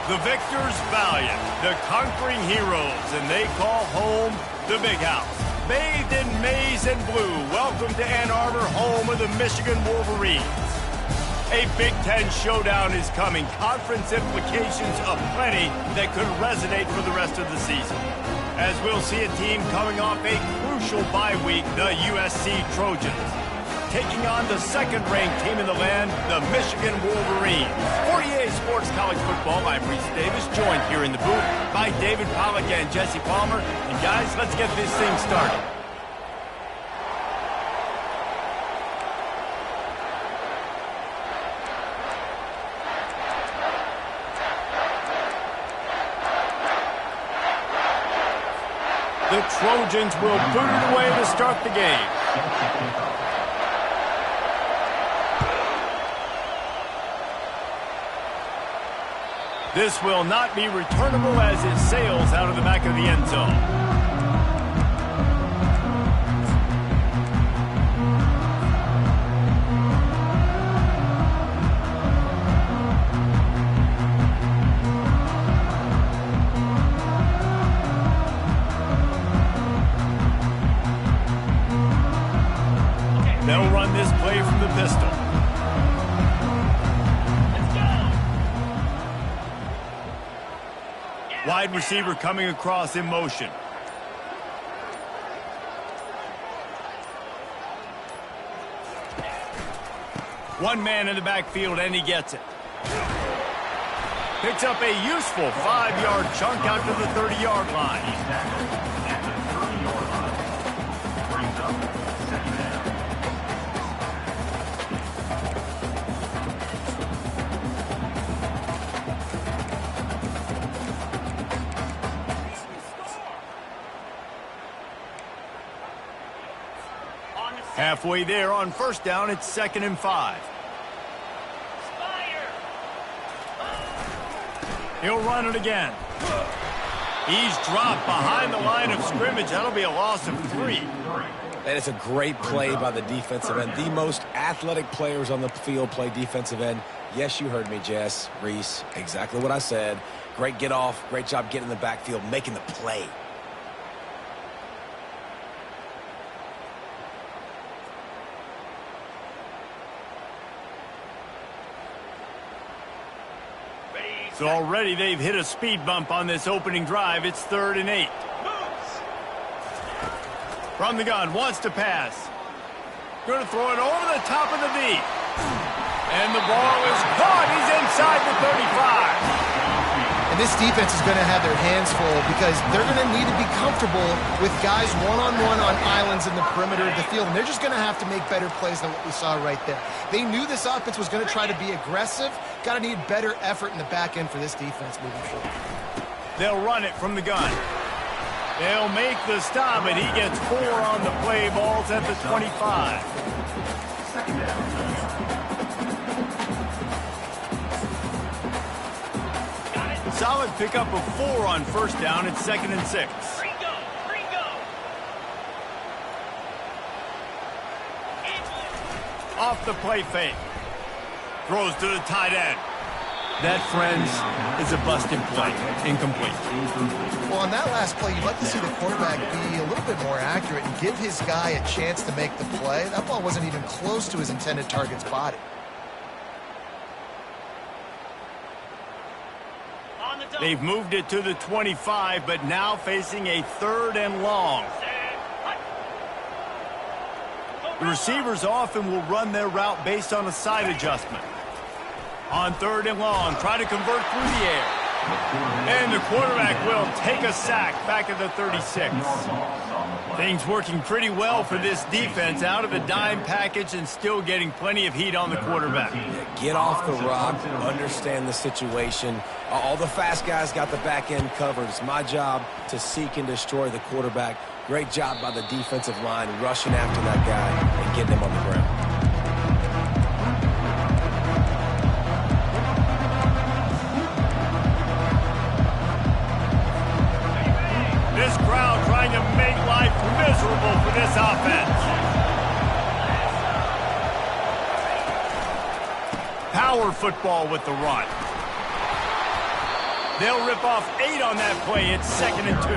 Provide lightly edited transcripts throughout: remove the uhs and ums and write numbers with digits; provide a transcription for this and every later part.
The victors valiant, the conquering heroes, and they call home the Big House. Bathed in maize and blue, welcome to Ann Arbor, home of the Michigan Wolverines. A Big Ten showdown is coming, conference implications aplenty that could resonate for the rest of the season. As we'll see a team coming off a crucial bye week, the USC Trojans, taking on the second-ranked team in the land, the Michigan Wolverines. 48 Sports College Football, I'm Reese Davis, joined here in the booth by David Pollack and Jesse Palmer. And guys, let's get this thing started. The Trojans will boot it away to start the game. This will not be returnable as it sails out of the back of the end zone. They'll run this play from the pistol. Wide receiver coming across in motion. One man in the backfield, and he gets it. Picks up a useful 5-yard chunk out to the 30-yard line. Halfway there on first down, it's 2nd and 5. He'll run it again. He's dropped behind the line of scrimmage. That'll be a loss of 3. That is a great play by the defensive end. The most athletic players on the field play defensive end. Yes, you heard me, Jess, Reese. Exactly what I said. Great get off. Great job getting in the backfield, making the play. So already they've hit a speed bump on this opening drive. It's 3rd and 8. From the gun, wants to pass. Going to throw it over the top of the D. And the ball is caught. He's inside the 35. And this defense is going to have their hands full because they're going to need to be comfortable with guys one-on-one on islands in the perimeter of the field. And they're just going to have to make better plays than what we saw right there. They knew this offense was going to try to be aggressive. Got to need better effort in the back end for this defense moving forward. They'll run it from the gun. They'll make the stop, and he gets 4 on the play. Ball's at the 25. Solid pickup of 4 on first down. It's 2nd and 6. Off the play fake. Throws to the tight end. That, friends, is a busted play. Incomplete. Well, on that last play, you'd like to see the quarterback be a little bit more accurate and give his guy a chance to make the play. That ball wasn't even close to his intended target's body. They've moved it to the 25, but now facing a 3rd and long. The receivers often will run their route based on a side adjustment. On 3rd and long, try to convert through the air. And the quarterback will take a sack back at the 36. Things working pretty well for this defense, out of the dime package and still getting plenty of heat on the quarterback. Get off the rock, understand the situation. All the fast guys got the back end covered. It's my job to seek and destroy the quarterback. Great job by the defensive line rushing after that guy and getting him on the ground. This crowd trying to make life miserable for this offense. Power football with the run. They'll rip off 8 on that play. It's 2nd and 2.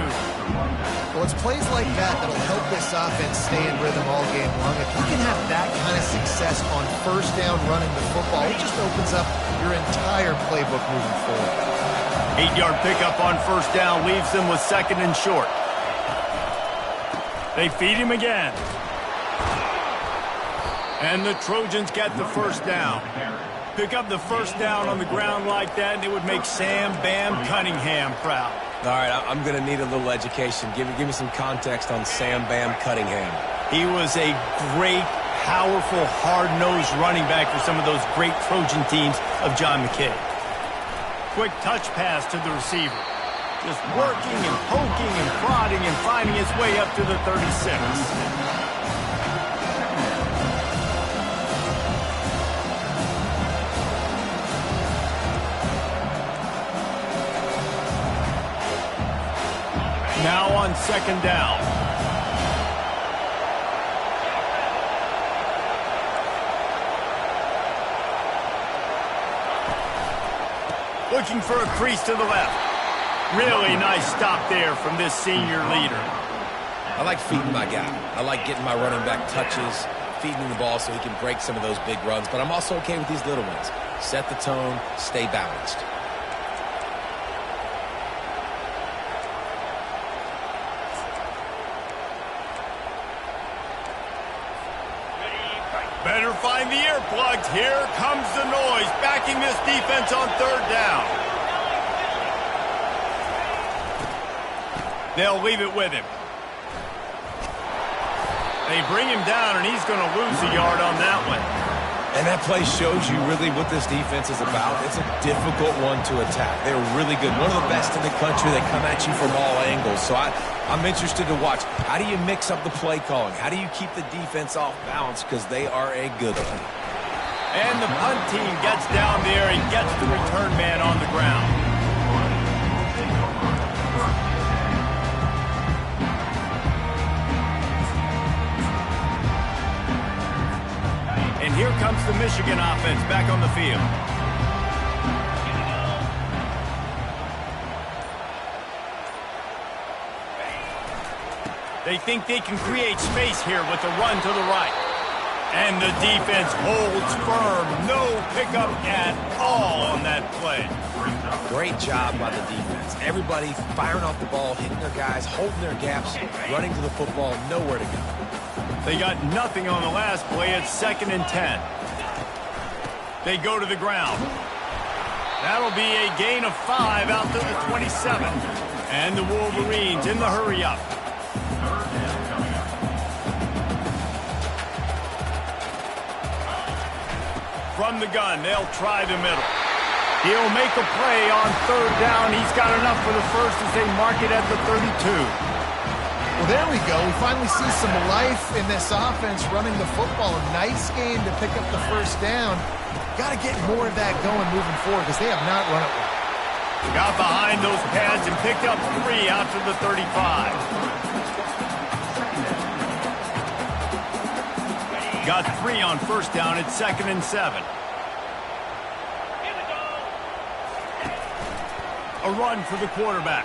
Well, it's plays like that that'll help this offense stay in rhythm all game long. If you can have that kind of success on first down running the football, it just opens up your entire playbook moving forward. 8-yard pickup on first down leaves them with 2nd and short. They feed him again. And the Trojans get the first down. Pick up the first down on the ground like that, and it would make Sam Bam Cunningham proud. All right, I'm going to need a little education. Give me some context on Sam Bam Cunningham. He was a great, powerful, hard-nosed running back for some of those great Trojan teams of John McKay. Quick touch pass to the receiver. Just working and poking and prodding and finding his way up to the 36. Now on 2nd down. Looking for a crease to the left. Really nice stop there from this senior leader. I like feeding my guy. I like getting my running back touches, feeding him the ball so he can break some of those big runs. But I'm also okay with these little ones. Set the tone, stay balanced. Better find the earplugs. Here comes the noise, backing this defense on 3rd down. They'll leave it with him. They bring him down, and he's going to lose a yard on that one. And that play shows you really what this defense is about. It's a difficult one to attack. They're really good. One of the best in the country. They come at you from all angles. So I'm interested to watch. How do you mix up the play calling? How do you keep the defense off balance? Because they are a good one. And the punt team gets down there and gets the return man on the ground. And here comes the Michigan offense back on the field. They think they can create space here with a run to the right. And the defense holds firm. No pickup at all on that play. Great job by the defense. Everybody firing off the ball, hitting their guys, holding their gaps, running to the football, nowhere to go. They got nothing on the last play. It's 2nd and 10. They go to the ground. That'll be a gain of 5 out to the 27. And the Wolverines in the hurry-up. From the gun, they'll try the middle. He'll make a play on 3rd down. He's got enough for the first as they mark it at the 32. Well, there we go. We finally see some life in this offense running the football. A nice game to pick up the first down. Got to get more of that going moving forward because they have not run it well. Got behind those pads and picked up 3 out to the 35. Got 3 on first down at 2nd and 7. A run for the quarterback.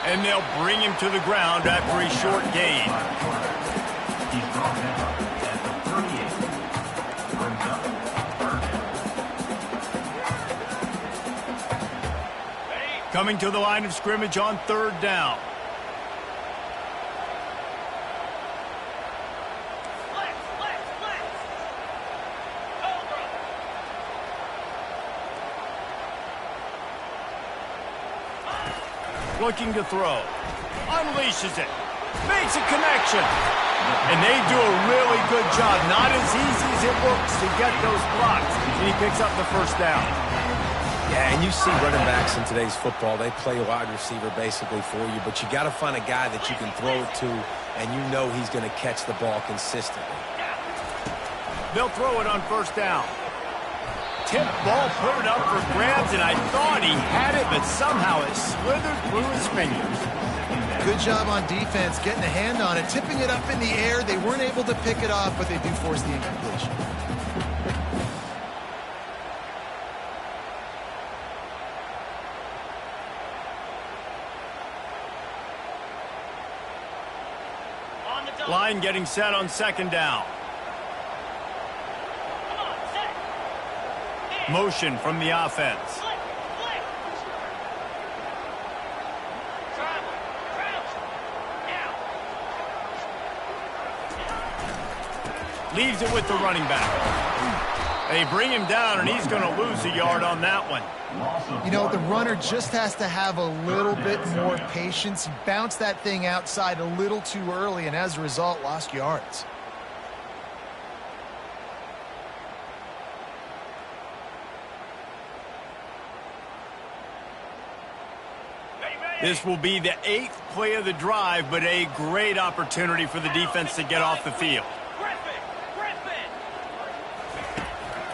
And they'll bring him to the ground after a short gain. Coming to the line of scrimmage on 3rd down. Looking to throw. Unleashes it. Makes a connection. And they do a really good job. Not as easy as it looks to get those blocks. And he picks up the first down. Yeah, and you see running backs in today's football, they play wide receiver basically for you, but you got to find a guy that you can throw it to, and you know he's going to catch the ball consistently. They'll throw it on first down. Tip ball, put it up for grabs, and I thought he had it, but somehow it slithered through his fingers. Good job on defense, getting a hand on it, tipping it up in the air. They weren't able to pick it off, but they do force the incompletion. Line getting set on second down. Motion from the offense. Leaves it with the running back. They bring him down, and he's going to lose a yard on that one. You know, the runner just has to have a little bit more patience. He bounced that thing outside a little too early, and as a result, lost yards. This will be the 8th play of the drive, but a great opportunity for the defense to get off the field.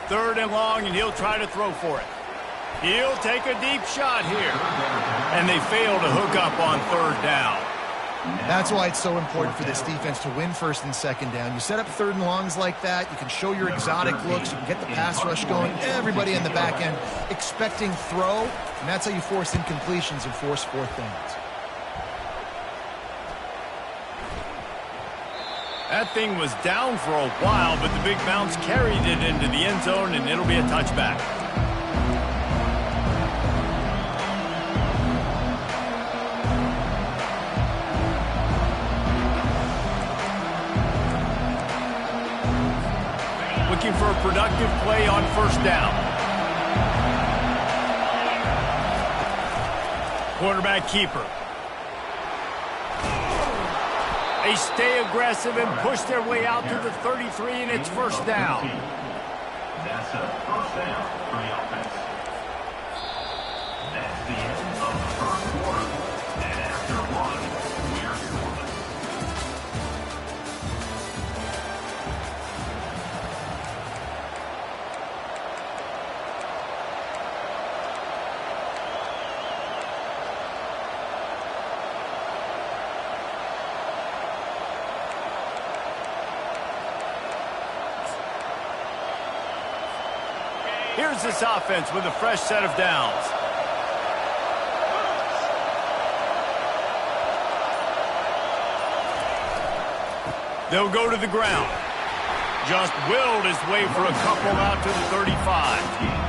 Third and long, and he'll try to throw for it. He'll take a deep shot here. And they fail to hook up on third down. That's why it's so important for this defense to win first and second down. You set up third and longs like that, you can show your exotic looks, you can get the pass rush going, everybody in the back end expecting throw, and that's how you force incompletions and force fourth downs. That thing was down for a while, but the big bounce carried it into the end zone, and it'll be a touchback. Looking for a productive play on first down. Quarterback keeper. They stay aggressive and push their way out to the 33, and it's first down. That's a first down for the offense. That's the end of the first quarter. And after one, we're scoring. Here's this offense with a fresh set of downs. They'll go to the ground. Just willed his way for a couple out to the 35.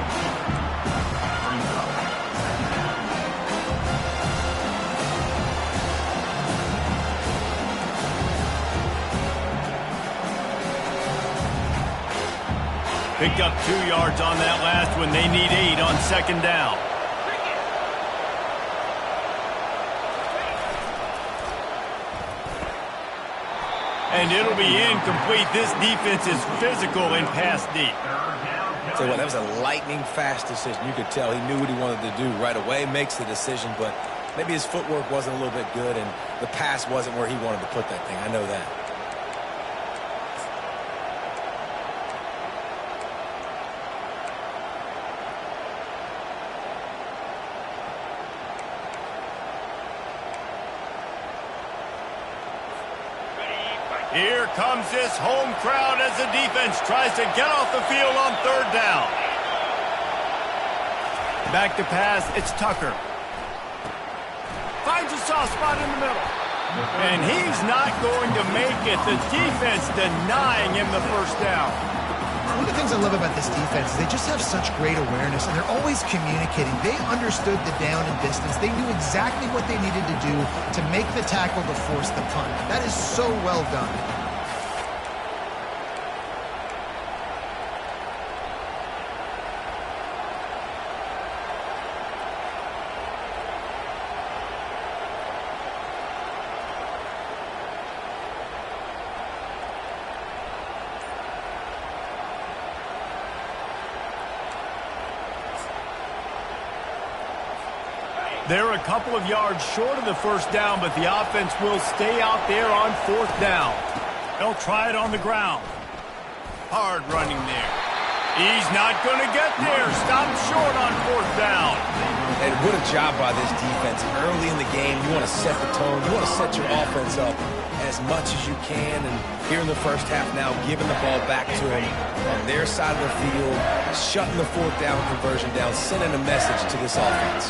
Picked up 2 yards on that last one. They need 8 on second down. And it'll be incomplete. This defense is physical and pass deep. Tell you what, that was a lightning-fast decision. You could tell he knew what he wanted to do right away, makes the decision, but maybe his footwork wasn't a little bit good, and the pass wasn't where he wanted to put that thing. I know that. Here comes this home crowd as the defense tries to get off the field on third down. Back to pass, it's Tucker. Finds a soft spot in the middle. And he's not going to make it. The defense denying him the first down. One of the things I love about this defense is they just have such great awareness, and they're always communicating. They understood the down and distance. They knew exactly what they needed to do to make the tackle to force the punt. That is so well done. They're a couple of yards short of the first down, but the offense will stay out there on fourth down. They'll try it on the ground. Hard running there. He's not going to get there. Stopped short on fourth down. And what a job by this defense. Early in the game, you want to set the tone. You want to set your offense up as much as you can. And here in the first half now, giving the ball back to them on their side of the field, shutting the fourth down conversion down, sending a message to this offense.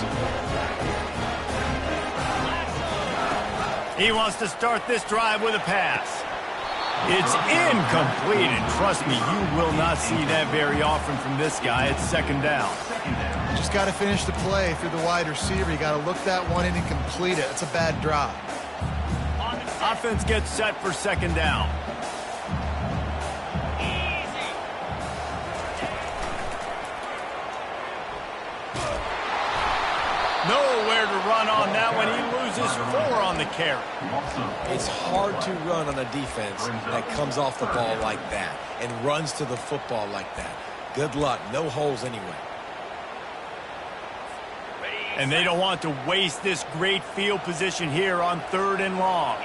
He wants to start this drive with a pass. It's incomplete, and trust me, you will not see that very often from this guy. It's second down. Just got to finish the play through the wide receiver. You got to look that one in and complete it. It's a bad drop. Offense gets set for second down. Nowhere to run on that one. He loses 4 on the carry. It's hard to run on a defense that comes off the ball like that and runs to the football like that. Good luck. No holes anyway. And they don't want to waste this great field position here on 3rd and long.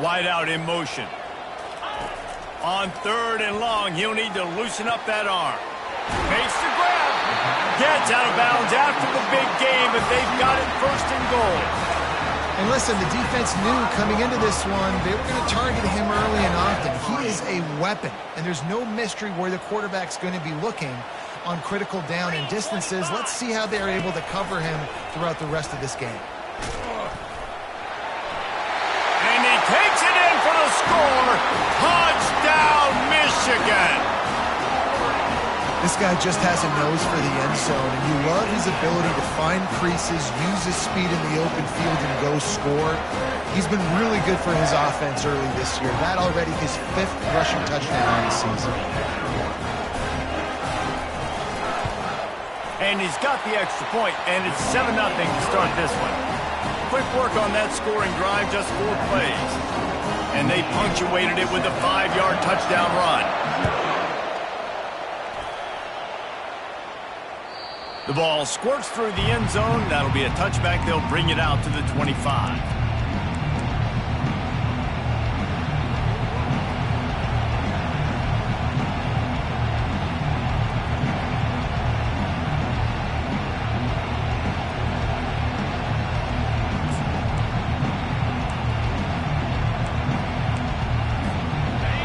Wide out in motion. On 3rd and long, he'll need to loosen up that arm. Makes the grab. Gets out of bounds after the big game, but they've got it 1st and goal. And listen, the defense knew coming into this one, they were going to target him early and often. He is a weapon, and there's no mystery where the quarterback's going to be looking on critical down and distances. Let's see how they're able to cover him throughout the rest of this game. And he takes it in for the score. Touchdown, Michigan. This guy just has a nose for the end zone, and you love his ability to find creases, use his speed in the open field, and go score. He's been really good for his offense early this year. That already his 5th rushing touchdown on the season. And he's got the extra point, and it's 7-0 to start this one. Quick work on that scoring drive, just 4 plays. And they punctuated it with a 5-yard touchdown run. The ball squirts through the end zone. That'll be a touchback. They'll bring it out to the 25.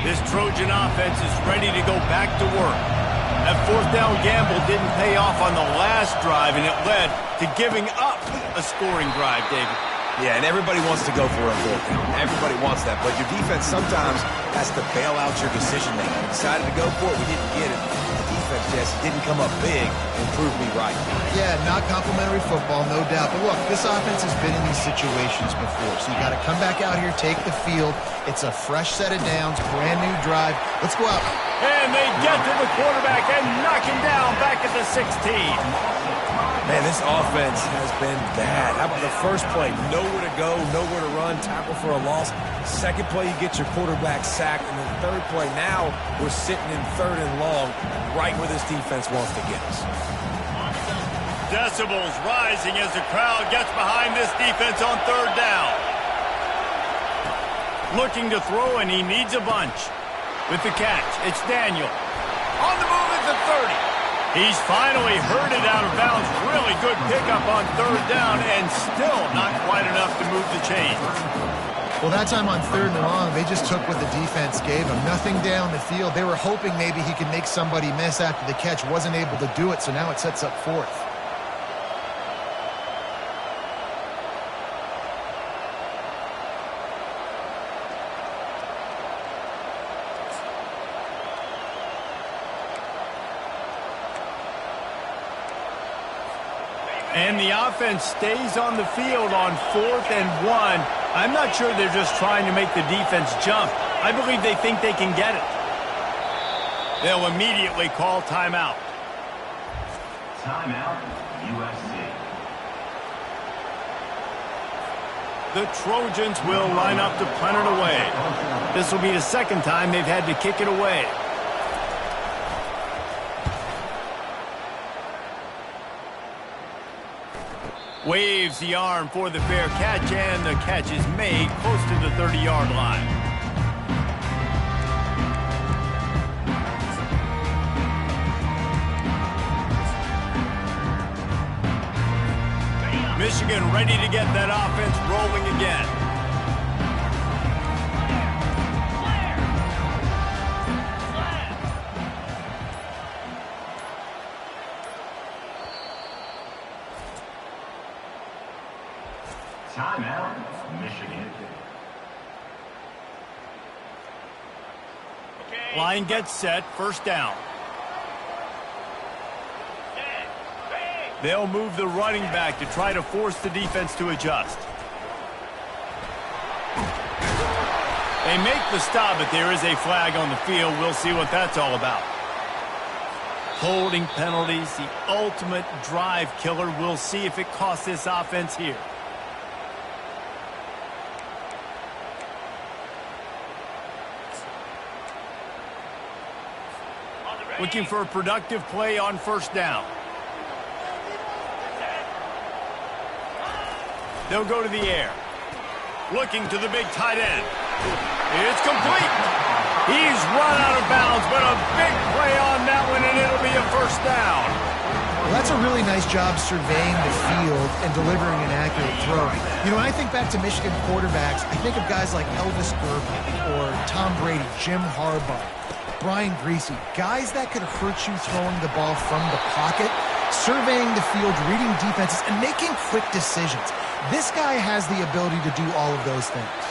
This Trojan offense is ready to go back to work. That 4th down gamble didn't pay off on the last drive, and it led to giving up a scoring drive, David. Yeah, and everybody wants to go for a 4th down. Everybody wants that, but your defense sometimes has to bail out your decision-making. We decided to go for it. We didn't get it. The defense just didn't come up big and prove me right. Yeah, not complimentary football, no doubt. But look, this offense has been in these situations before, so you got to come back out here, take the field. It's a fresh set of downs, brand new drive. Let's go out. And they get to the quarterback and knock him down back at the 16. Man, this offense has been bad. How about the first play? Nowhere to go, nowhere to run, tackle for a loss. Second play, you get your quarterback sacked. And the 3rd play, now we're sitting in 3rd and long, right where this defense wants to get us. Decibels rising as the crowd gets behind this defense on 3rd down. Looking to throw, and he needs a bunch. With the catch, it's Daniel. On the move at the 30. He's finally herded out of bounds. Really good pickup on 3rd down, and still not quite enough to move the chains. Well, that time on 3rd and long, they just took what the defense gave him. Nothing down the field. They were hoping maybe he could make somebody miss after the catch. Wasn't able to do it, so now it sets up 4th. And the offense stays on the field on 4th and 1. I'm not sure they're just trying to make the defense jump. I believe they think they can get it. They'll immediately call timeout. Timeout, USC. The Trojans will line up to punt it away. This will be the 2nd time they've had to kick it away. Waves the arm for the fair catch, and the catch is made close to the 30-yard line. Michigan ready to get that offense rolling again. Timeout, Michigan. Line gets set, first down. They'll move the running back to try to force the defense to adjust. They make the stop, but there is a flag on the field. We'll see what that's all about. Holding penalties, the ultimate drive killer. We'll see if it costs this offense here. Looking for a productive play on first down. They'll go to the air. Looking to the big tight end. It's complete. He's run out of bounds, but a big play on that one, and it'll be a first down. Well, that's a really nice job surveying the field and delivering an accurate throw. You know, when I think back to Michigan quarterbacks, I think of guys like Elvis Gerber or Tom Brady, Jim Harbaugh, Brian Greasy, guys that could hurt you throwing the ball from the pocket, surveying the field, reading defenses, and making quick decisions. This guy has the ability to do all of those things.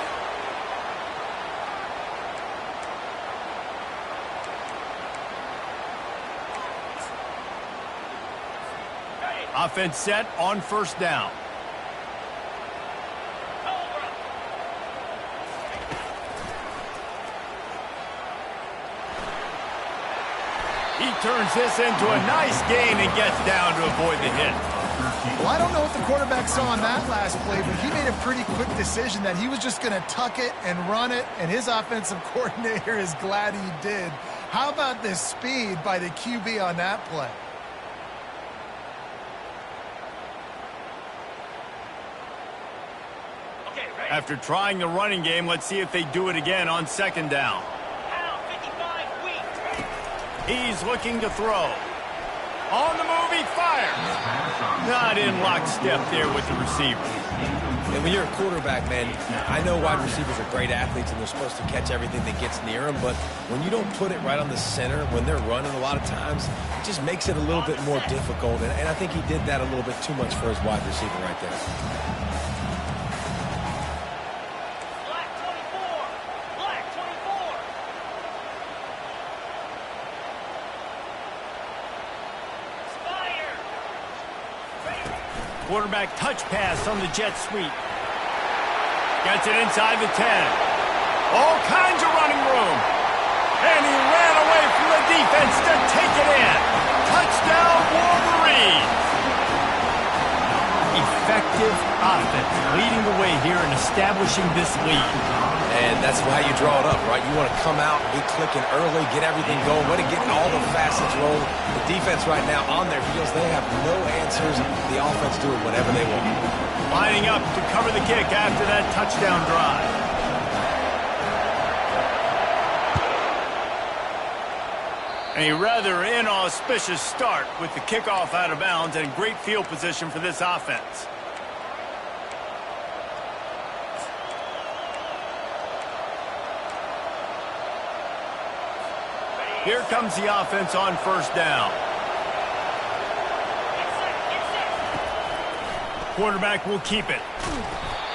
Offense set on first down. He turns this into a nice gain and gets down to avoid the hit. Well, I don't know what the quarterback saw on that last play, but he made a pretty quick decision that he was just going to tuck it and run it, and his offensive coordinator is glad he did. How about this speed by the QB on that play? After trying the running game, let's see if they do it again on second down. He's looking to throw. On the move, he fires. Not in lockstep there with the receiver. And when you're a quarterback, man, I know wide receivers are great athletes and they're supposed to catch everything that gets near them, but when you don't put it right on the center, when they're running a lot of times, it just makes it a little bit more difficult. And I think he did that a little bit too much for his wide receiver right there. Quarterback touch pass on the jet sweep. Gets it inside the 10. All kinds of running room. And he ran away from the defense to take it in. Touchdown, Wolverines. Effective offense leading the way here and establishing this lead. And that's how you draw it up, right? You want to come out, be clicking early, get everything going, let it get all the facets rolling. The defense right now on their heels, they have no answers. The offense doing whatever they want. Lining up to cover the kick after that touchdown drive. A rather inauspicious start with the kickoff out of bounds and great field position for this offense. Here comes the offense on first down. Quarterback will keep it.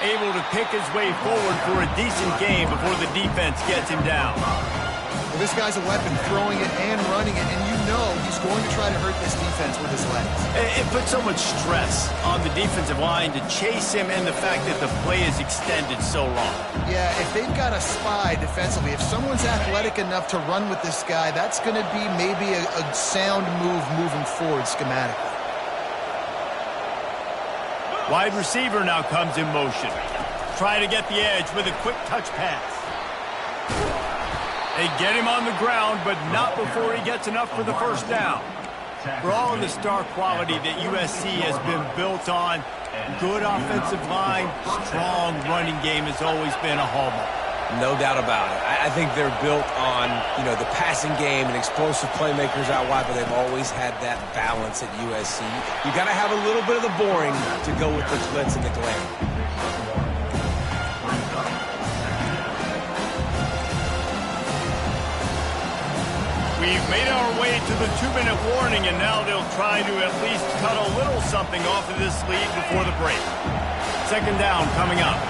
Able to pick his way forward for a decent game before the defense gets him down. Well, this guy's a weapon, throwing it and running it, and you know he's going to try to hurt this defense with his legs. It puts so much stress on the defensive line to chase him and the fact that the play is extended so long. Yeah, if they've got a spy defensively, if someone's athletic enough to run with this guy, that's going to be maybe a sound move moving forward schematically. Wide receiver now comes in motion. Trying to get the edge with a quick touch pass. They get him on the ground, but not before he gets enough for the first down. For all of the star quality that USC has been built on, good offensive line, strong running game has always been a hallmark. No doubt about it. I think they're built on, the passing game and explosive playmakers out wide, but they've always had that balance at USC. You got to have a little bit of the boring to go with the glitz and the glamour. We've made our way to the 2-minute warning, and now they'll try to at least cut a little something off of this lead before the break. Second down coming up.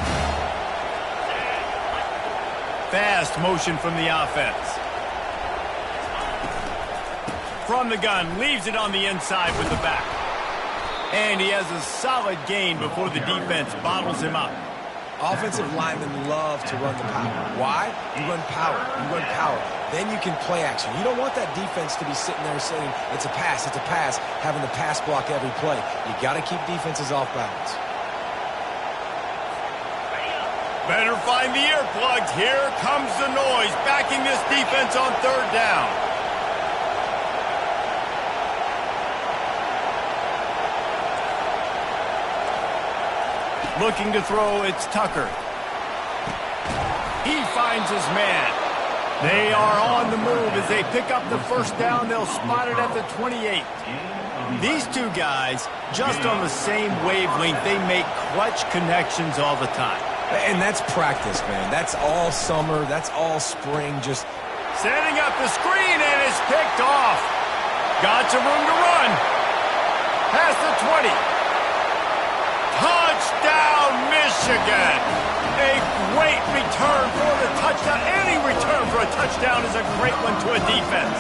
Fast motion from the offense. from the gun, leaves it on the inside with the back. And he has a solid gain before the defense bottles him up. Offensive linemen love to run the power. Why? You run power. You run power. Then you can play action. You don't want that defense to be sitting there saying, it's a pass, having to pass block every play. You got to keep defenses off balance. Better find the earplugs. Here comes the noise, backing this defense on third down. Looking to throw, it's Tucker. He finds his man. They are on the move as they pick up the first down. They'll spot it at the 28. These two guys, just on the same wavelength, they make clutch connections all the time. And that's practice, man. That's all summer. That's all spring. Just setting up the screen, and it's picked off. Got some room to run. Past the 20. Touchdown, Michigan. A great return for the touchdown. Any return for a touchdown is a great one to a defense.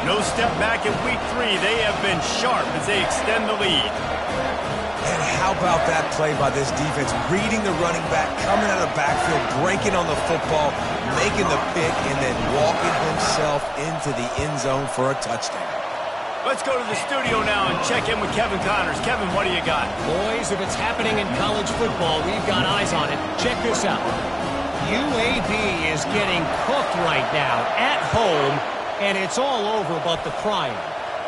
No step back in week 3. They have been sharp as they extend the lead. And how about that play by this defense? Reading the running back, coming out of the backfield, breaking on the football, making the pick, and then walking himself into the end zone for a touchdown. Let's go to the studio now and check in with Kevin Connors. Kevin, what do you got? Boys, if it's happening in college football, we've got eyes on it. Check this out. UAB is getting cooked right now at home, and it's all over but the crying.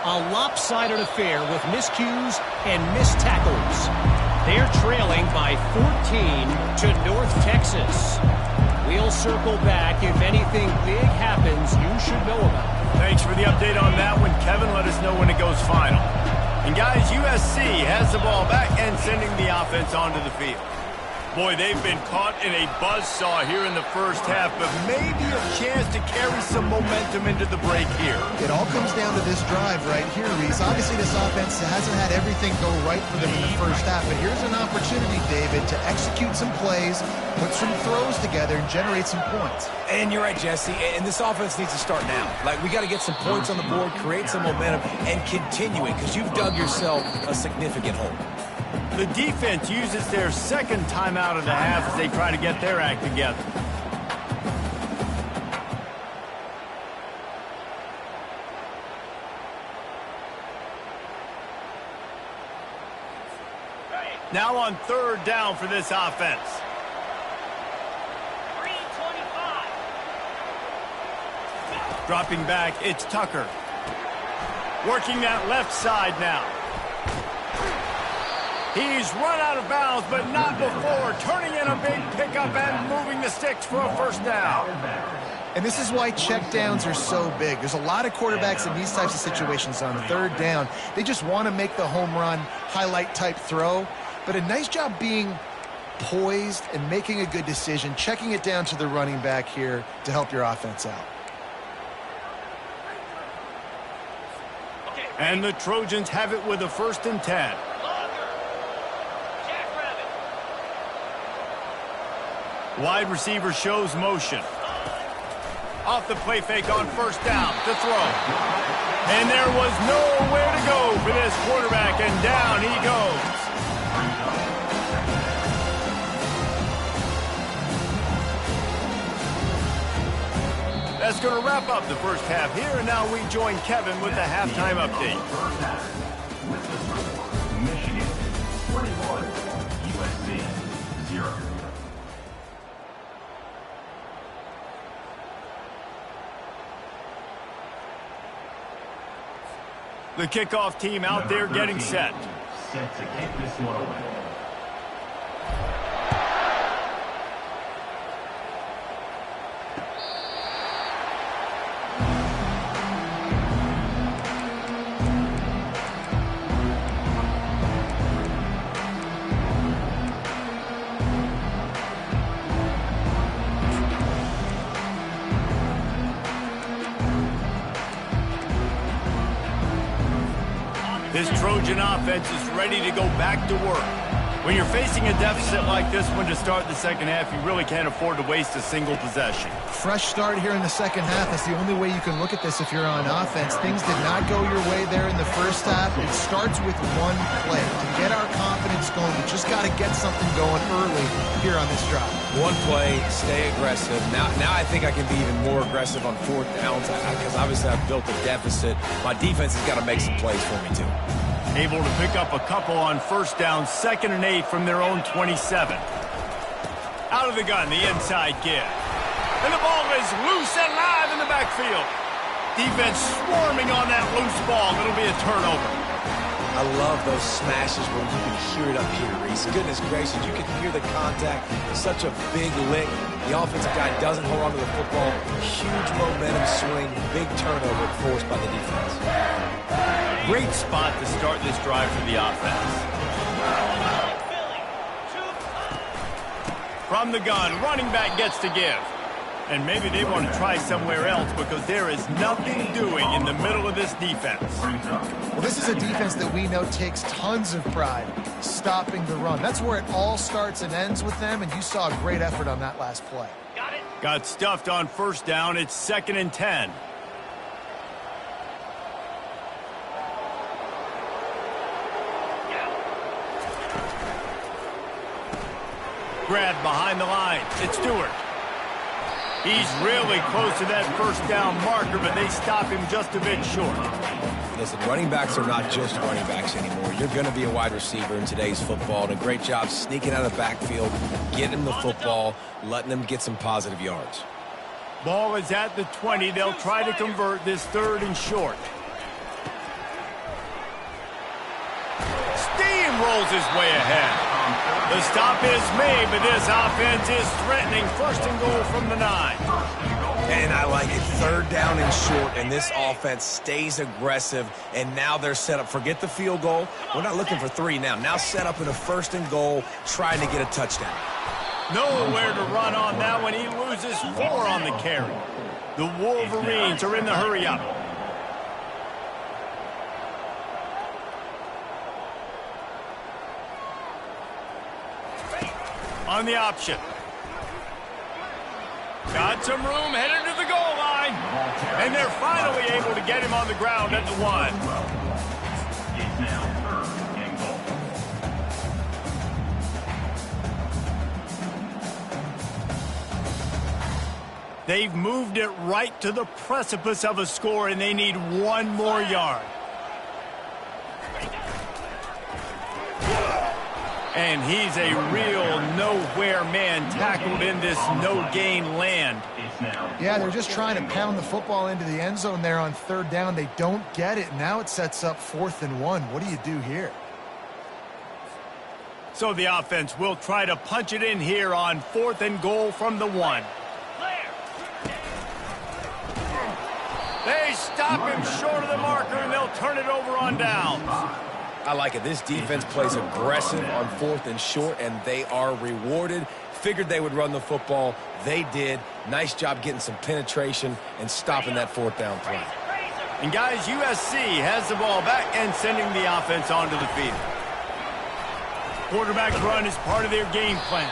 A lopsided affair with miscues and missed tackles. They're trailing by 14 to North Texas. We'll circle back if anything big happens you should know about. Thanks for the update on that one, Kevin. Let us know when it goes final. And guys, USC has the ball back and sending the offense onto the field. Boy, they've been caught in a buzzsaw here in the first half, but maybe a chance to carry some momentum into the break here. It all comes down to this drive right here, Reese. Obviously, this offense hasn't had everything go right for them in the first half, but here's an opportunity, David, to execute some plays, put some throws together, and generate some points. And you're right, Jesse, and this offense needs to start now. Like, we got to get some points on the board, create some momentum, and continue it, because you've dug yourself a significant hole. The defense uses their second timeout of the half as they try to get their act together. Now on third down for this offense. 3:25. Dropping back, it's Tucker. Working that left side now. He's run out of bounds, but not before. Turning in a big pickup and moving the sticks for a first down. And this is why checkdowns are so big. There's a lot of quarterbacks in these types of situations on third down. They just want to make the home run, highlight-type throw. But a nice job being poised and making a good decision, checking it down to the running back here to help your offense out. And the Trojans have it with a 1st and 10. Wide receiver shows motion. Off the play fake on first down to throw. And there was nowhere to go for this quarterback, and down he goes. That's going to wrap up the first half here, and now we join Kevin with the halftime update. With the score, Michigan 21, USC 0. The kickoff team out there getting set. Set to kick this one away. This Trojan offense is ready to go back to work. When you're facing a deficit like this one to start the second half, you really can't afford to waste a single possession. Fresh start here in the second half. That's the only way you can look at this if you're on offense. Things did not go your way there in the first half. It starts with one play. To get our confidence going, we just got to get something going early here on this drive. One play, stay aggressive. Now I think I can be even more aggressive on fourth downs because obviously I've built a deficit. My defense has got to make some plays for me too. Able to pick up a couple on first down, 2nd and 8 from their own 27. Out of the gun, the inside give. And the ball is loose and live in the backfield. Defense swarming on that loose ball. It'll be a turnover. I love those smashes where you can hear it up here, Reese. Goodness gracious, you can hear the contact. Such a big lick. The offensive guy doesn't hold on to the football. Huge momentum swing. Big turnover forced by the defense. Great spot to start this drive for the offense. From the gun, running back gets to give. And maybe they want to try somewhere else because there is nothing doing in the middle of this defense. Well, this is a defense that we know takes tons of pride stopping the run. That's where it all starts and ends with them, and you saw a great effort on that last play. Got stuffed on first down. It's 2nd and 10. Grabbed behind the line. It's Stewart. He's really close to that first down marker, but they stop him just a bit short. Listen, running backs are not just running backs anymore. You're going to be a wide receiver in today's football. And a great job sneaking out of the backfield, getting them the football, letting them get some positive yards. Ball is at the 20. They'll try to convert this 3rd and short. Steamrolls his way ahead. The stop is made, but this offense is threatening 1st and goal from the 9. And I like it. 3rd down and short, and this offense stays aggressive, and now they're set up. Forget the field goal. We're not looking for 3 now. Now set up in a 1st and goal, trying to get a touchdown. Nowhere to run on that one. He loses 4 on the carry. The Wolverines are in the hurry-up. On the option. Got some room, headed to the goal line. And they're finally able to get him on the ground at the 1. It's now 3rd and goal. They've moved it right to the precipice of a score, and they need 1 more yard. And he's a real nowhere man tackled in this no-gain land. Yeah, they're just trying to pound the football into the end zone there on 3rd down. They don't get it. Now it sets up 4th and 1. What do you do here? So the offense will try to punch it in here on 4th and goal from the 1. They stop him short of the marker, and they'll turn it over on downs. I like it. This defense plays aggressive on 4th and short, and they are rewarded. Figured they would run the football. They did. Nice job getting some penetration and stopping that 4th down play. And guys, USC has the ball back and sending the offense onto the field. Quarterback run is part of their game plan.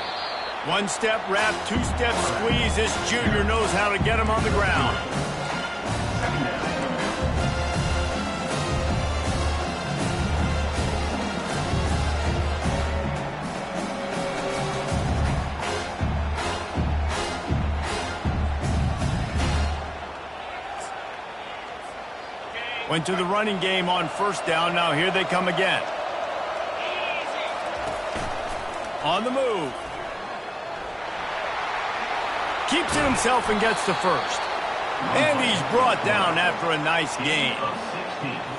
1-step wrap, 2-step squeeze. This junior knows how to get him on the ground. Went to the running game on 1st down. Now here they come again. On the move. Keeps it himself and gets to 1st. And he's brought down after a nice gain.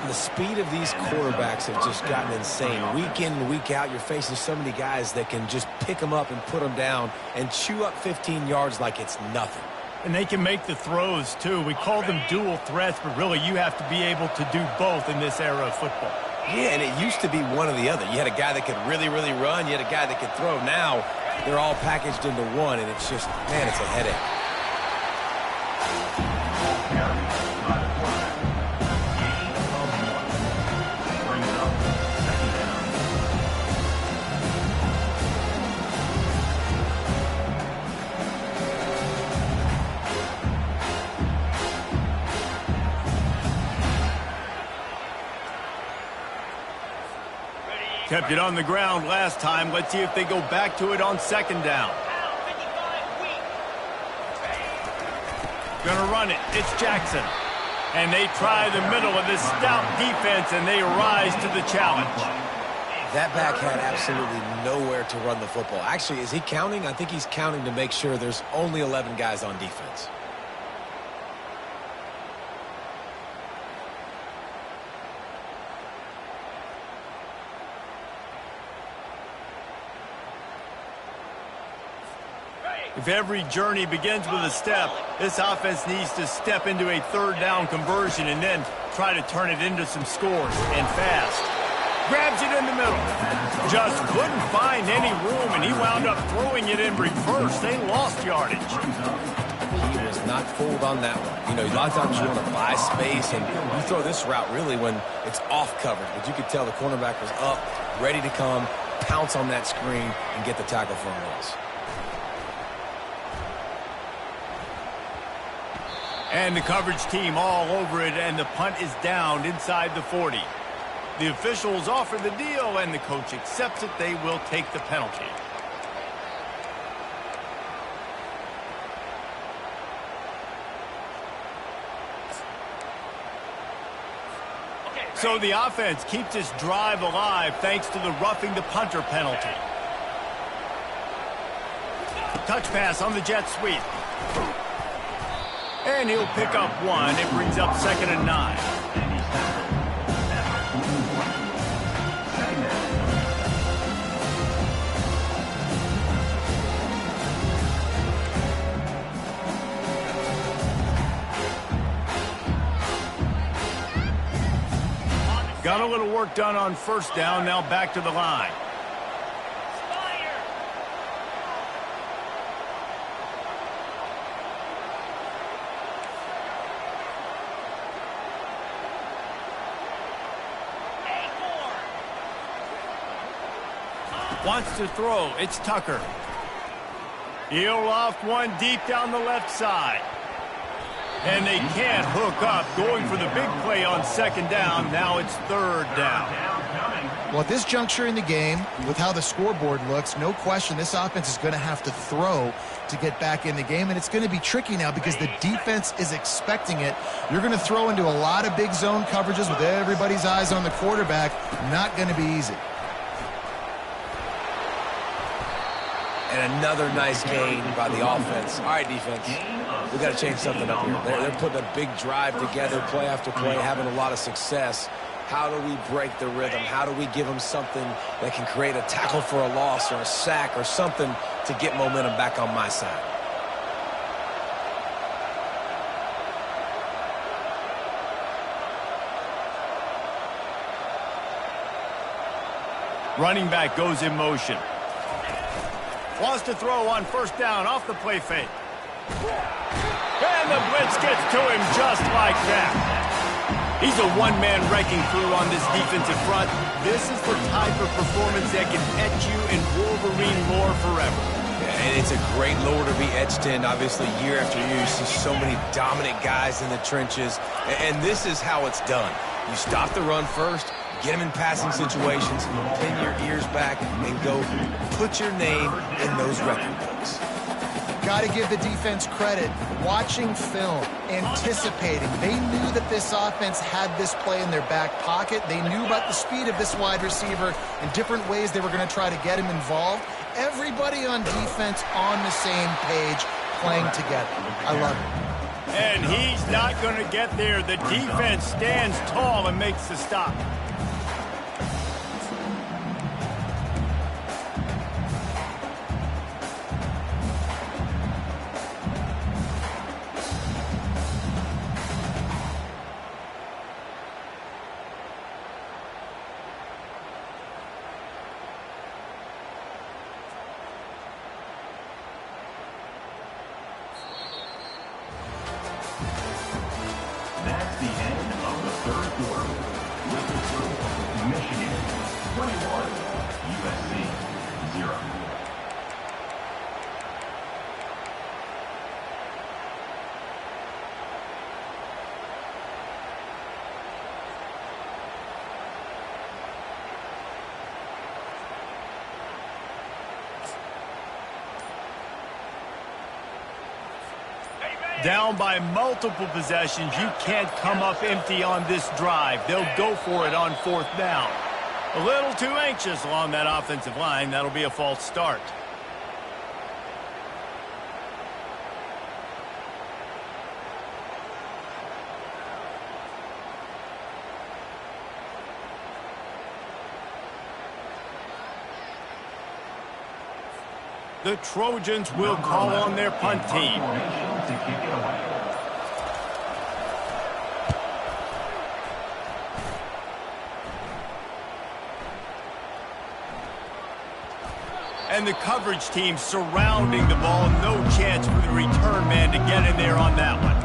The speed of these quarterbacks have just gotten insane. Week in and week out, you're facing so many guys that can just pick them up and put them down and chew up 15 yards like it's nothing. And they can make the throws, too. We call them dual threats, but really you have to be able to do both in this era of football. Yeah, and it used to be one or the other. You had a guy that could really, really run. You had a guy that could throw. Now they're all packaged into one, and it's just, man, it's a headache. Kept it on the ground last time. Let's see if they go back to it on second down. Gonna run it. It's Jackson. And they try the middle of this stout defense, and they rise to the challenge. That back had absolutely nowhere to run the football. Actually, is he counting? I think he's counting to make sure there's only 11 guys on defense. If every journey begins with a step, this offense needs to step into a third down conversion and then try to turn it into some scores, and fast. Grabs it in the middle. Just couldn't find any room, and he wound up throwing it in reverse. They lost yardage. He was not fooled on that one. You know, a lot of times you want to buy space, and you throw this route really when it's off coverage. But you could tell the cornerback was up, ready to come, pounce on that screen, and get the tackle for a loss. And the coverage team all over it, and the punt is down inside the 40. The officials offer the deal, and the coach accepts it. They will take the penalty. So the offense keeps this drive alive thanks to the roughing the punter penalty. Touch pass on the jet sweep. And he'll pick up one. It brings up 2nd and 9. Got a little work done on first down. Now back to the line. Wants to throw. It's Tucker. He'll loft one deep down the left side. And they can't hook up. Going for the big play on second down. Now it's third down. Well, at this juncture in the game, with how the scoreboard looks, no question this offense is going to have to throw to get back in the game. And it's going to be tricky now because the defense is expecting it. You're going to throw into a lot of big zone coverages with everybody's eyes on the quarterback. Not going to be easy. And another nice gain by the offense. All right, defense, we got to change something up here. They're putting a big drive together, play after play, having a lot of success. How do we break the rhythm? How do we give them something that can create a tackle for a loss or a sack or something to get momentum back on my side? Running back goes in motion. Wants to throw on first down off the play fake. And the blitz gets to him just like that. He's a one-man wrecking crew on this defensive front. This is the type of performance that can etch you in Wolverine lore forever. Yeah, and it's a great lore to be etched in. Obviously, year after year, you see so many dominant guys in the trenches. And this is how it's done. You stop the run first, get them in passing situations, pin your ears back, and go put your name in those record books. Got to give the defense credit. Watching film, anticipating. They knew that this offense had this play in their back pocket. They knew about the speed of this wide receiver and different ways they were going to try to get him involved. Everybody on defense on the same page, playing together. I love it. And he's not going to get there. The defense stands tall and makes the stop. That's the end of the third quarter. With the score Down by multiple possessions, you can't come up empty on this drive. They'll go for it on 4th down. A little too anxious along that offensive line. That'll be a false start. The Trojans will call on their punt team. And the coverage team surrounding the ball. No chance for the return man to get in there on that one.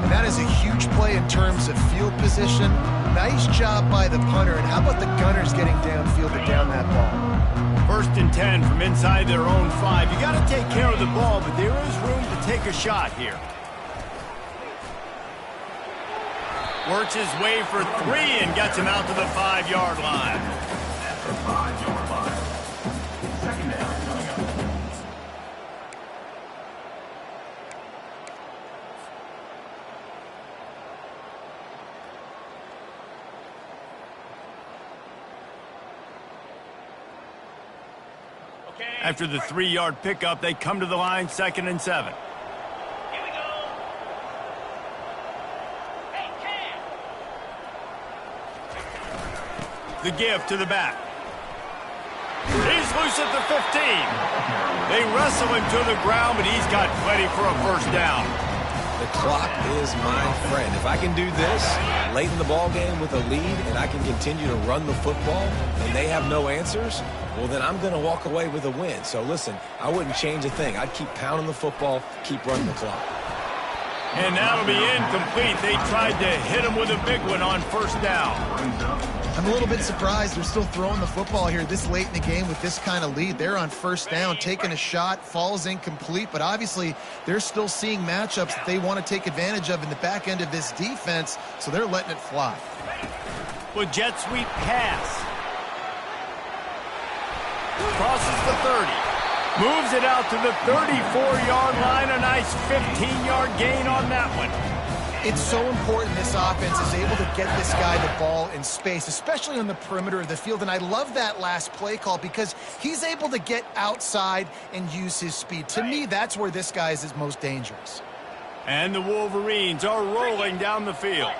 And that is a huge play in terms of field position. Nice job by the punter. And how about the Gunners getting downfield to down that ball? 1st and 10 from inside their own 5. You got to take care of the ball, but there is room to take a shot here. Works his way for 3 and gets him out to the 5-yard line. At the 5-yard line. 2nd down coming up. After the 3-yard pickup, they come to the line, 2nd and 7. Here we go. Hey, Ncaa. The give to the back. He's loose at the 15. They wrestle him to the ground, but he's got plenty for a 1st down. The clock is my friend. If I can do this late in the ball game with a lead and I can continue to run the football and they have no answers, well, then I'm going to walk away with a win. So, listen, I wouldn't change a thing. I'd keep pounding the football, keep running the clock. And that'll be incomplete. They tried to hit him with a big one on 1st down. I'm a little bit surprised they're still throwing the football here this late in the game with this kind of lead. They're on 1st down, taking a shot, falls incomplete, but obviously they're still seeing matchups that they want to take advantage of in the back end of this defense, so they're letting it fly. With jet sweep pass. Crosses the 30. Moves it out to the 34-yard line. A nice 15-yard gain on that one. It's so important this offense is able to get this guy the ball in space, especially on the perimeter of the field. And I love that last play call because he's able to get outside and use his speed. To me, that's where this guy is most dangerous. And the Wolverines are rolling down the field.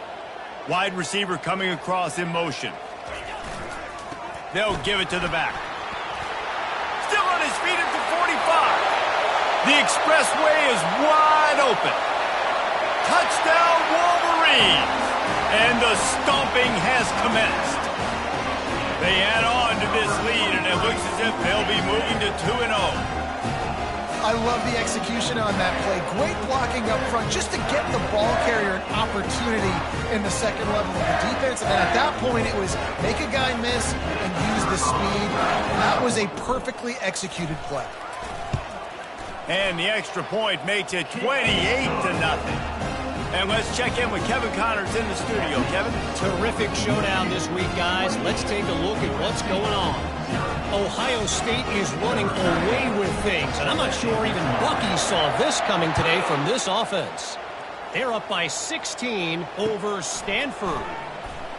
Wide receiver coming across in motion. They'll give it to the back. Still on his feet at the 45. The expressway is wide open. Touchdown, Wolverines! And the stomping has commenced. They add on to this lead, and it looks as if they'll be moving to 2-0. I love the execution on that play. Great blocking up front just to get the ball carrier an opportunity in the 2nd level of the defense. And at that point, it was make a guy miss and use the speed. That was a perfectly executed play. And the extra point makes it 28-0. And let's check in with Kevin Connors in the studio. Kevin? Terrific showdown this week, guys. Let's take a look at what's going on. Ohio State is running away with things, and I'm not sure even Bucky saw this coming today from this offense. They're up by 16 over Stanford.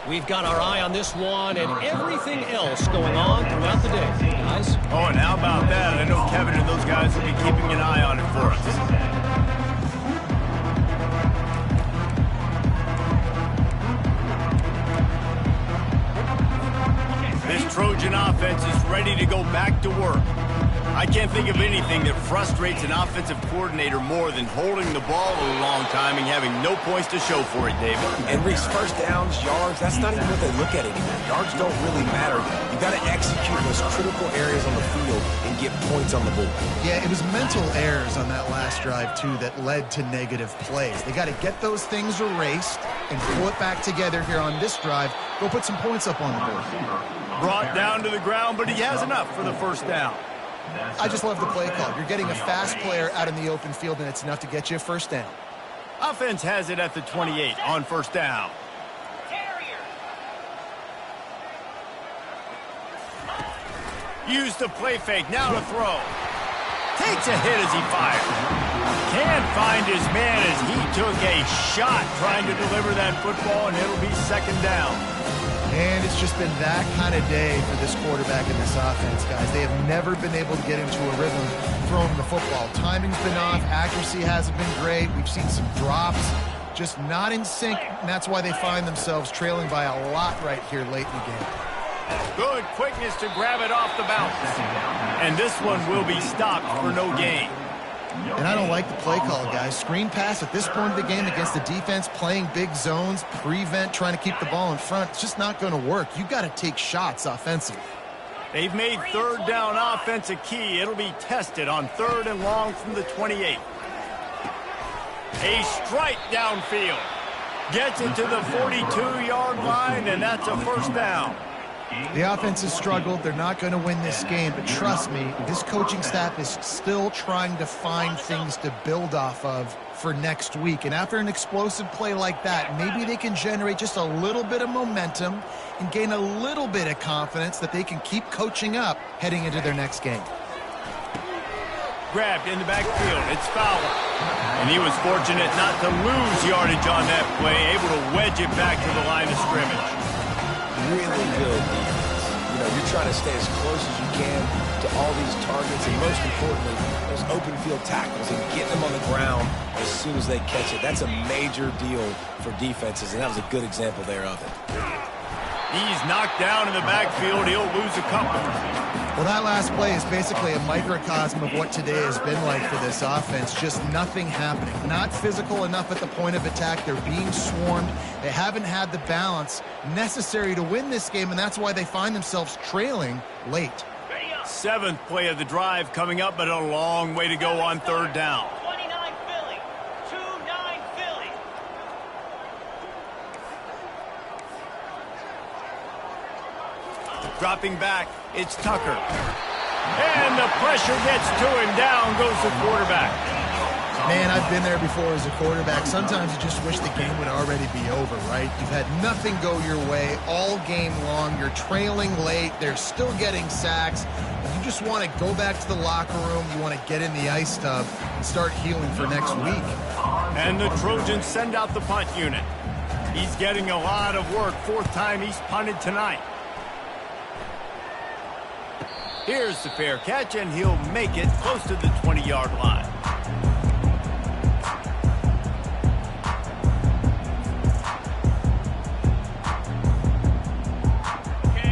We've got our eye on this one and everything else going on throughout the day, guys. Oh, and how about that? I know Kevin and those guys will be keeping an eye on it for us. This Trojan offense is ready to go back to work. I can't think of anything that frustrates an offensive coordinator more than holding the ball a long time and having no points to show for it, David. And Reese, 1st downs, yards, that's not even what they look at anymore. Yards don't really matter. You got to execute those critical areas on the field and get points on the board. Yeah, it was mental errors on that last drive, too, that led to negative plays. They got to get those things erased and pull it back together here on this drive. Go put some points up on the board. Brought down to the ground, but he has enough for the 1st down. I just love the play call. You're getting a fast player out in the open field, and it's enough to get you a 1st down. Offense has it at the 28 on 1st down. Use the play fake. Now to throw. Takes a hit as he fires. Can't find his man as he took a shot trying to deliver that football, and it'll be second down. And it's just been that kind of day for this quarterback and this offense, guys. They have never been able to get into a rhythm throwing the football. Timing's been off. Accuracy hasn't been great. We've seen some drops. Just not in sync, and that's why they find themselves trailing by a lot right here late in the game. Good quickness to grab it off the bounce. And this one will be stopped for no gain. And I don't like the play call, guys. Screen pass at this point of the game against the defense, playing big zones, prevent, trying to keep the ball in front. It's just not going to work. You've got to take shots offensively. They've made third down offense a key. It'll be tested on 3rd and long from the 28. A strike downfield. Gets it to the 42-yard line, and that's a first down. The offense has struggled. They're not going to win this game, but trust me, this coaching staff is still trying to find things to build off of for next week. And after an explosive play like that, maybe they can generate just a little bit of momentum and gain a little bit of confidence that they can keep coaching up heading into their next game. Grabbed in the backfield. It's Fowler. And he was fortunate not to lose yardage on that play, able to wedge it back to the line of scrimmage. Really good defense. You know, you're trying to stay as close as you can to all these targets, and most importantly, those open field tackles and getting them on the ground as soon as they catch it. That's a major deal for defenses, and that was a good example there of it. He's knocked down in the backfield. He'll lose a couple. Well, that last play is basically a microcosm of what today has been like for this offense. Just nothing happening. Not physical enough at the point of attack. They're being swarmed. They haven't had the balance necessary to win this game, and that's why they find themselves trailing late. 7th play of the drive coming up, but a long way to go on 3rd down. 29 Philly. 2-9 Philly. Dropping back, it's Tucker. And the pressure gets to him. Down goes the quarterback. Man, I've been there before as a quarterback. Sometimes you just wish the game would already be over, right? You've had nothing go your way all game long. You're trailing late. They're still getting sacks. You just want to go back to the locker room. You want to get in the ice tub and start healing for next week. And the Trojans send out the punt unit. He's getting a lot of work. 4th time he's punted tonight. Here's the fair catch, and he'll make it close to the 20-yard line.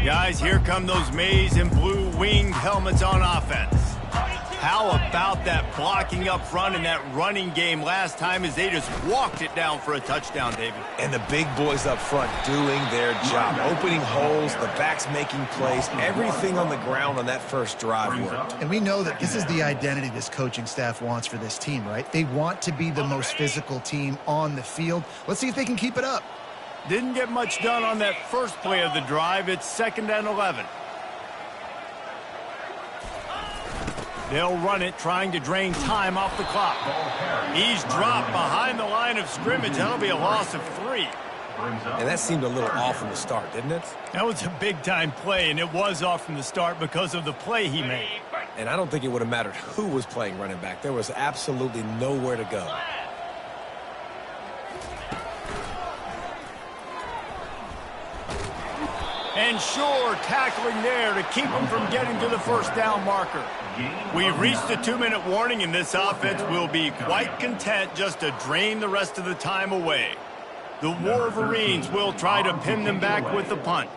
Guys, here come those maize and blue winged helmets on offense. How about that blocking up front and that running game last time as they just walked it down for a touchdown, David? And the big boys up front doing their job, opening holes, the backs making plays, everything on the ground on that first drive worked. And we know that this is the identity this coaching staff wants for this team, right? They want to be the most physical team on the field. Let's see if they can keep it up. Didn't get much done on that first play of the drive. It's 2nd and 11. They'll run it, trying to drain time off the clock. He's dropped behind the line of scrimmage. That'll be a loss of 3. And that seemed a little off from the start, didn't it? That was a big-time play, and it was off from the start because of the play he made. And I don't think it would have mattered who was playing running back. There was absolutely nowhere to go. And sure, tackling there to keep him from getting to the first down marker. We've reached the 2-minute warning, and this offense will be quite content just to drain the rest of the time away. The Wolverines will try to pin them back with the punt.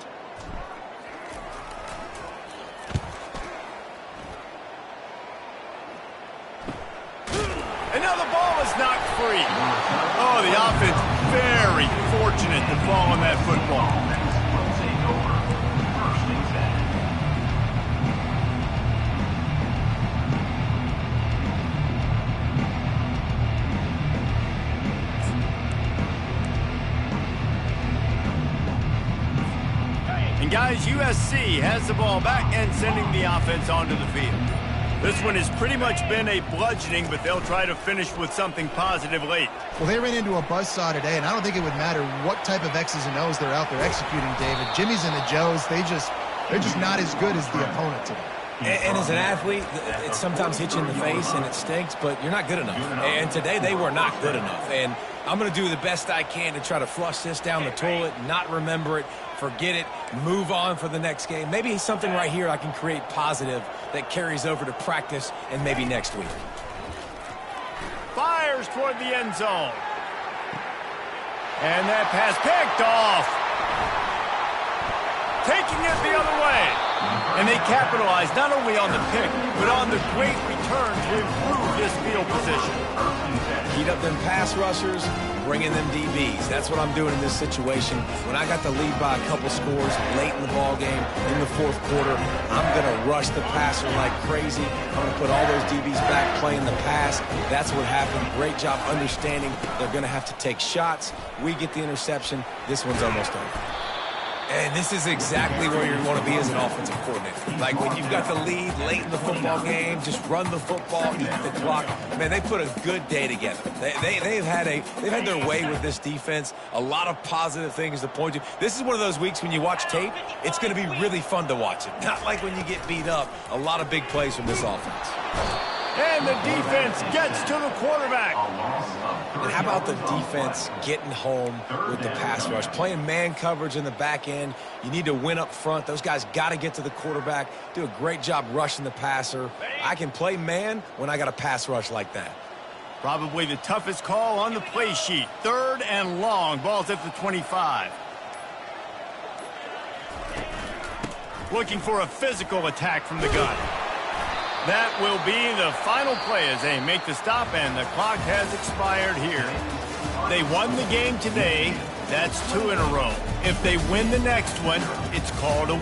And now the ball is knocked free. Oh, the offense very fortunate to fall on that football. And guys, USC has the ball back and sending the offense onto the field. This one has pretty much been a bludgeoning, but they'll try to finish with something positive late. Well, they ran into a buzzsaw today, and I don't think it would matter what type of X's and O's they're out there executing, David. Jimmy's and the Joes, they're just not as good as the opponent today. And as an athlete, it sometimes hits you in the face and it stinks, but you're not good enough. And today they were not good enough. And I'm going to do the best I can to try to flush this down the toilet, not remember it, forget it, move on for the next game. Maybe something right here I can create positive that carries over to practice and maybe next week. Fires toward the end zone. And that pass picked off. Taking it the other way. And they capitalized not only on the pick, but on the great return to improve this field position. Heat up them pass rushers, bring in them DBs. That's what I'm doing in this situation. When I got the lead by a couple scores late in the ball game, in the fourth quarter, I'm going to rush the passer like crazy. I'm going to put all those DBs back playing the pass. That's what happened. Great job understanding they're going to have to take shots. We get the interception. This one's almost over. And this is exactly where you want to be as an offensive coordinator. Like when you've got the lead late in the football game, just run the football, eat the clock. Man, they put a good day together. They've had their way with this defense. A lot of positive things to point to. This is one of those weeks when you watch tape, it's going to be really fun to watch it. Not like when you get beat up. A lot of big plays from this offense. And the defense gets to the quarterback. And how about the defense getting home with the pass rush? Playing man coverage in the back end. You need to win up front. Those guys got to get to the quarterback. Do a great job rushing the passer. I can play man when I got a pass rush like that. Probably the toughest call on the play sheet. 3rd and long. Ball's at the 25. Looking for a physical attack from the gun. That will be the final play as they make the stop, and the clock has expired here. They won the game today. That's 2 in a row. If they win the next one, it's called a win.